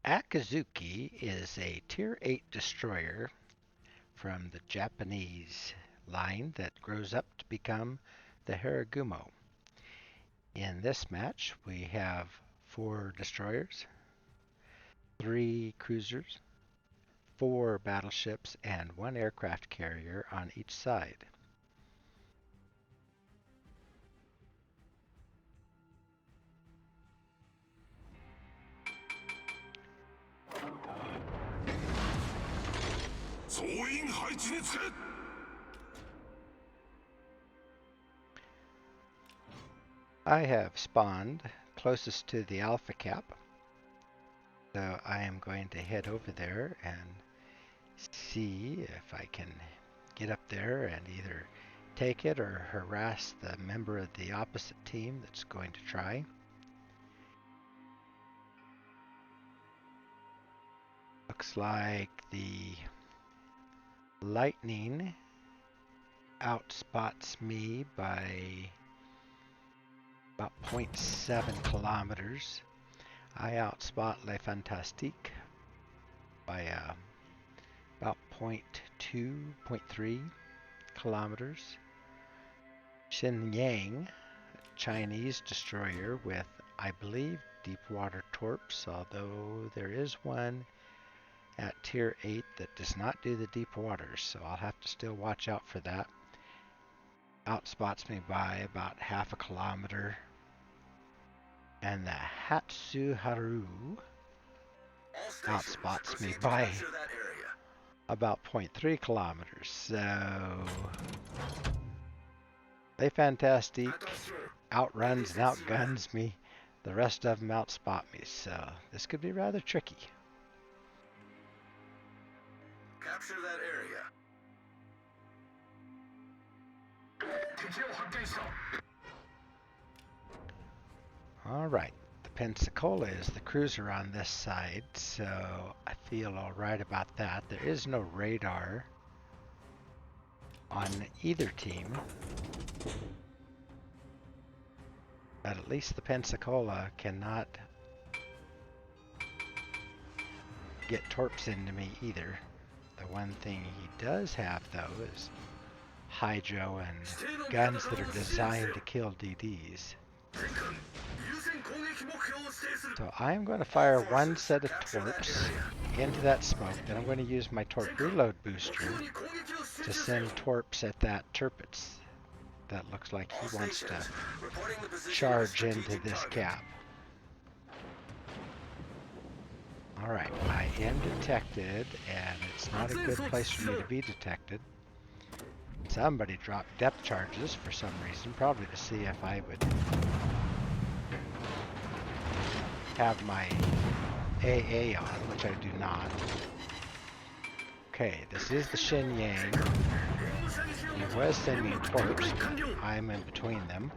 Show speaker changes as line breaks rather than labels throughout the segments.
Akizuki is a Tier 8 destroyer from the Japanese line that grows up to become the Haragumo. In this match, we have 4 destroyers, 3 cruisers, 4 battleships, and 1 aircraft carrier on each side. I have spawned closest to the Alpha Cap, so I am going to head over there and see if I can get up there and either take it or harass the member of the opposite team that's going to try. Looks like the Lightning outspots me by about 0.7 kilometers. I outspot Le Fantastique by about 0.2, 0.3 kilometers. Shenyang, Chinese destroyer with, I believe, deep water torps, although there is one at Tier 8 that does not do the deep waters, so I'll have to still watch out for that. Outspots me by about half a kilometer. And the Hatsuharu outspots me by about 0.3 kilometers. So they Fantastique outruns and outguns me. The rest of them outspot me, so this could be rather tricky.
Capture that area.
Alright, the Pensacola is the cruiser on this side, so I feel alright about that. There is no radar on either team, but at least the Pensacola cannot get torps into me either. The one thing he does have, though, is hydro and guns that are designed to kill DDs. So I'm going to fire one set of torps into that smoke, then I'm going to use my torp reload booster to send torps at that Tirpitz. That looks like he wants to charge into this cap. Alright, I am detected, and it's not a good place for me to be detected. Somebody dropped depth charges for some reason, probably to see if I would have my AA on, which I do not. Okay, this is the Shenyang. He was sending torps. I'm in between them.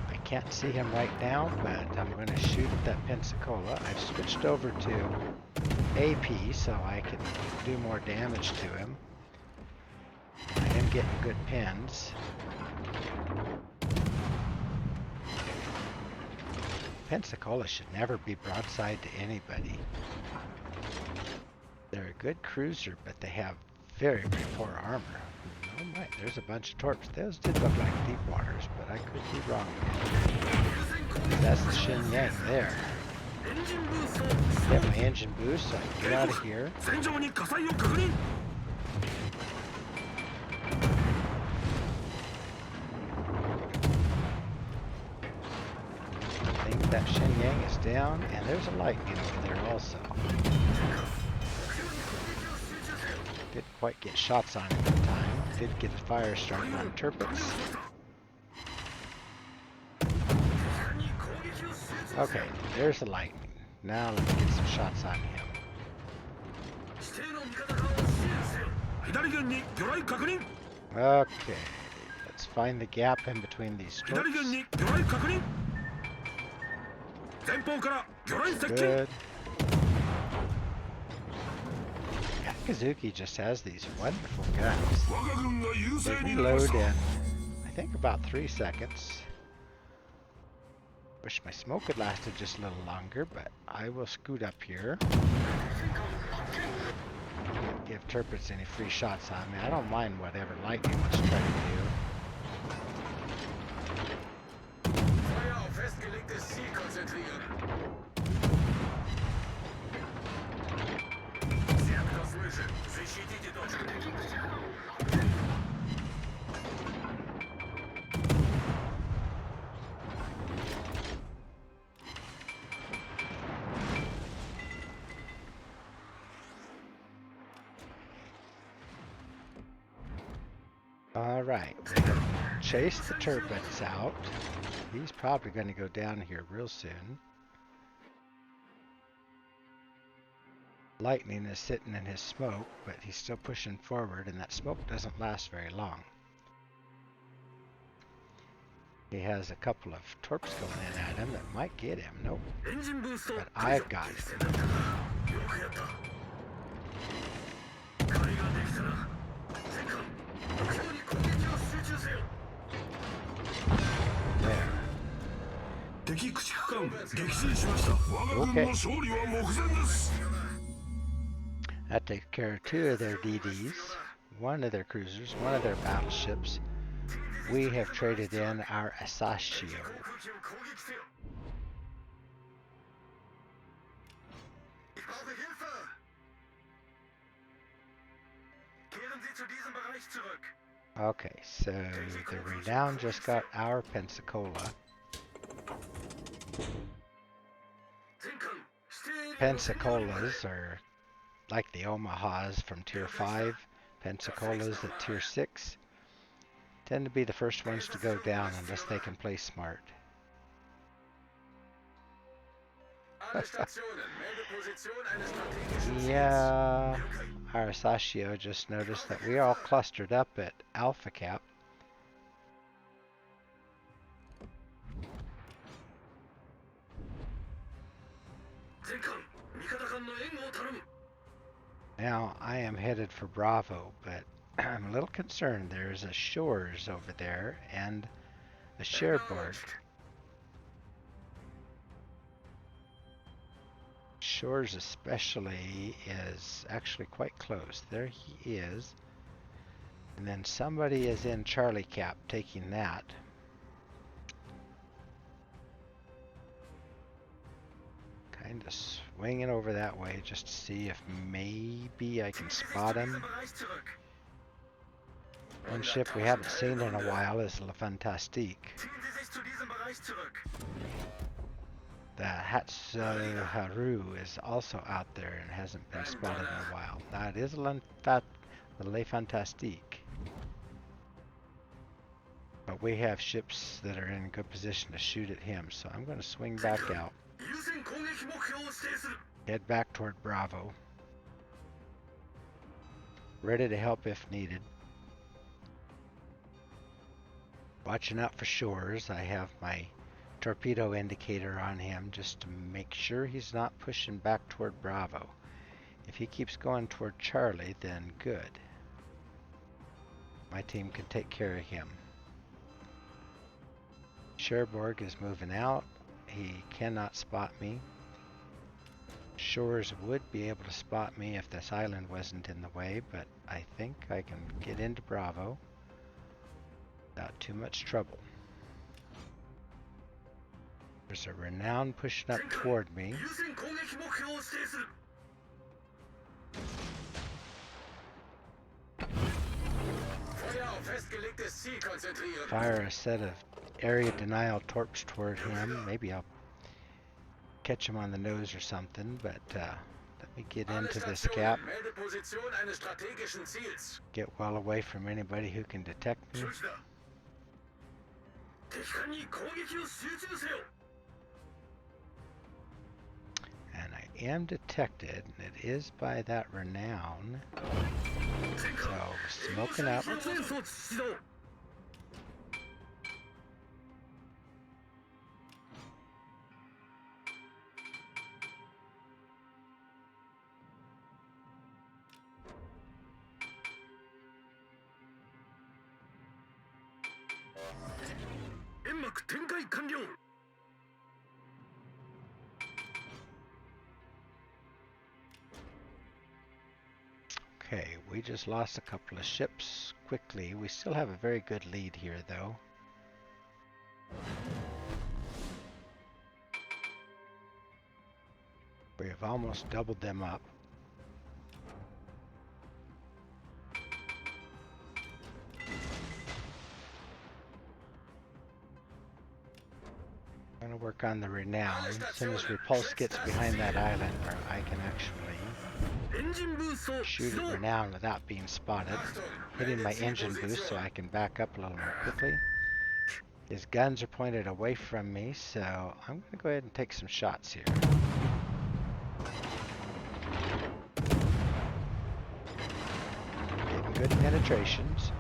I can't see him right now, but I'm going to shoot at that Pensacola. I've switched over to AP so I can do more damage to him. I am getting good pins. Pensacola should never be broadside to anybody. They're a good cruiser, but they have very, very poor armor. Oh my, there's a bunch of torps. Those did look like deep waters, but I could be wrong. That's the Shenyang there. Get my engine boost so I can get out of here. I think that Shenyang is down, and there's a Lightning over there also. Didn't quite get shots on it in time. Did get a fire strike on Tirpitz. Okay, there's the Lightning. Now let's get some shots on him. Okay, let's find the gap in between these torps. Good. Akizuki just has these wonderful guns. They reload in, I think, about 3 seconds. Wish my smoke had lasted just a little longer, but I will scoot up here. Give Turpitz any free shots on me. I don't mind whatever Lightning wants to try to do.
Feuer auf festgelegtes Ziel konzentrieren. Всех, кто слышит, защитите точку.
Alright, chase the Turpitz out. He's probably going to go down here real soon. Lightning is sitting in his smoke, but he's still pushing forward, and that smoke doesn't last very long. He has a couple of torps going in at him that might get him. Nope. But I've got it. There. Okay. That takes care of two of their DDs, one of their cruisers, one of their battleships. We have traded in our Asashio. Okay, so the Renown just got our Pensacola. Pensacolas are like the Omahas from Tier 5. Pensacola's at Tier 6. Tend to be the first ones to go down unless they can play smart. Yeah, our Asashio just noticed that we are all clustered up at Alpha Cap. Now I am headed for Bravo, but I'm a little concerned. There's a Shores over there and a Cherbourg. Shores especially is actually quite close. There he is. And then somebody is in Charlie Cap taking that. Kind of swinging over that way just to see if maybe I can spot him. One ship we haven't seen in a while is Le Fantastique. The Hatsuharu is also out there and hasn't been spotted in a while. Now it is Le Fantastique. But we have ships that are in good position to shoot at him, so I'm going to swing back out. Head back toward Bravo. Ready to help if needed. Watching out for Shores. I have my torpedo indicator on him just to make sure he's not pushing back toward Bravo. If he keeps going toward Charlie, then good. My team can take care of him. Cherbourg is moving out. He cannot spot me. Shores would be able to spot me if this island wasn't in the way, but I think I can get into Bravo without too much trouble. There's a Renown pushing up toward me. Fire a set of area denial torps toward him. Maybe I'll catch him on the nose or something, but let me get into this cap. Get well away from anybody who can detect me. And I am detected, and it is by that Renown. So, smoking up. Okay, we just lost a couple of ships quickly. We still have a very good lead here, though. We have almost doubled them up. I'm going to work on the renown. As soon as Repulse gets behind that island where I can actually shoot at renown without being spotted, hitting my engine boost so I can back up a little more quickly. His guns are pointed away from me, so I'm going to go ahead and take some shots here. Getting good penetrations.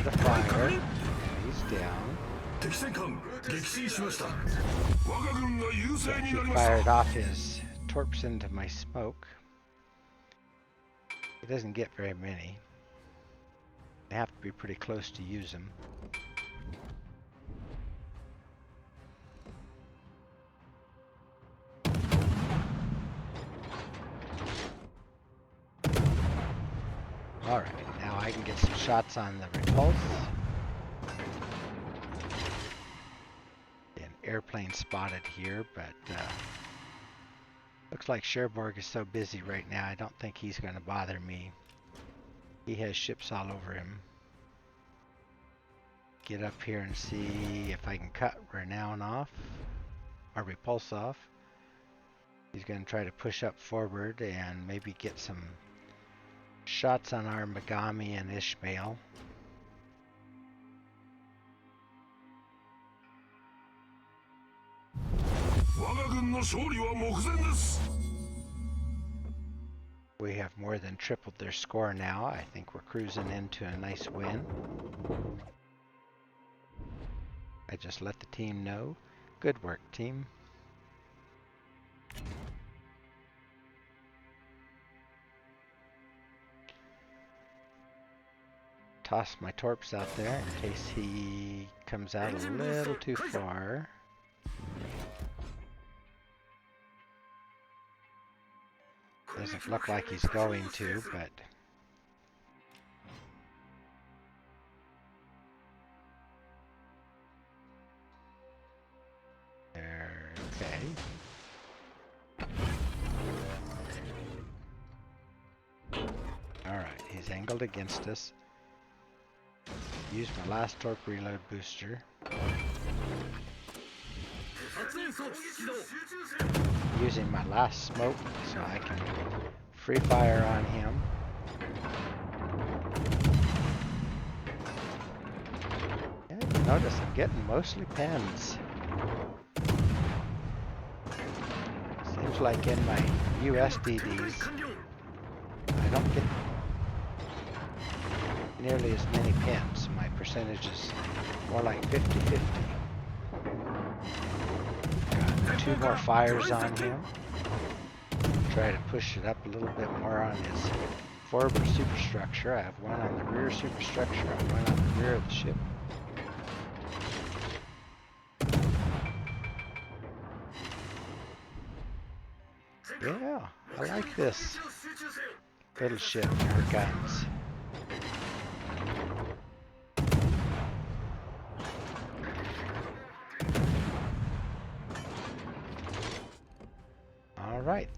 The fire. He's down. He fired off his torps into my smoke. He doesn't get very many. I have to be pretty close to use them. Alright, now I can get some shots on the Repulse. An airplane spotted here, but looks like Cherbourg is so busy right now, I don't think he's going to bother me. He has ships all over him. Get up here and see if I can cut Renown off, or Repulse off. He's going to try to push up forward and maybe get some shots on our Megami and Ishmael. We have more than tripled their score now. I think we're cruising into a nice win. I just let the team know. Good work, team. Toss my torps out there in case he comes out a little too far. Doesn't look like he's going to, but there, okay. Alright, he's angled against us. Use my last torp reload booster. Using my last smoke so I can free fire on him. Yeah, you notice I'm getting mostly pens. Seems like in my USDDs I don't get nearly as many pens. My percentage is more like 50-50. Got 2 more fires on him. Try to push it up a little bit more on his forward superstructure. I have one on the rear superstructure and one on the rear of the ship. Yeah, I like this little ship for guns. All right,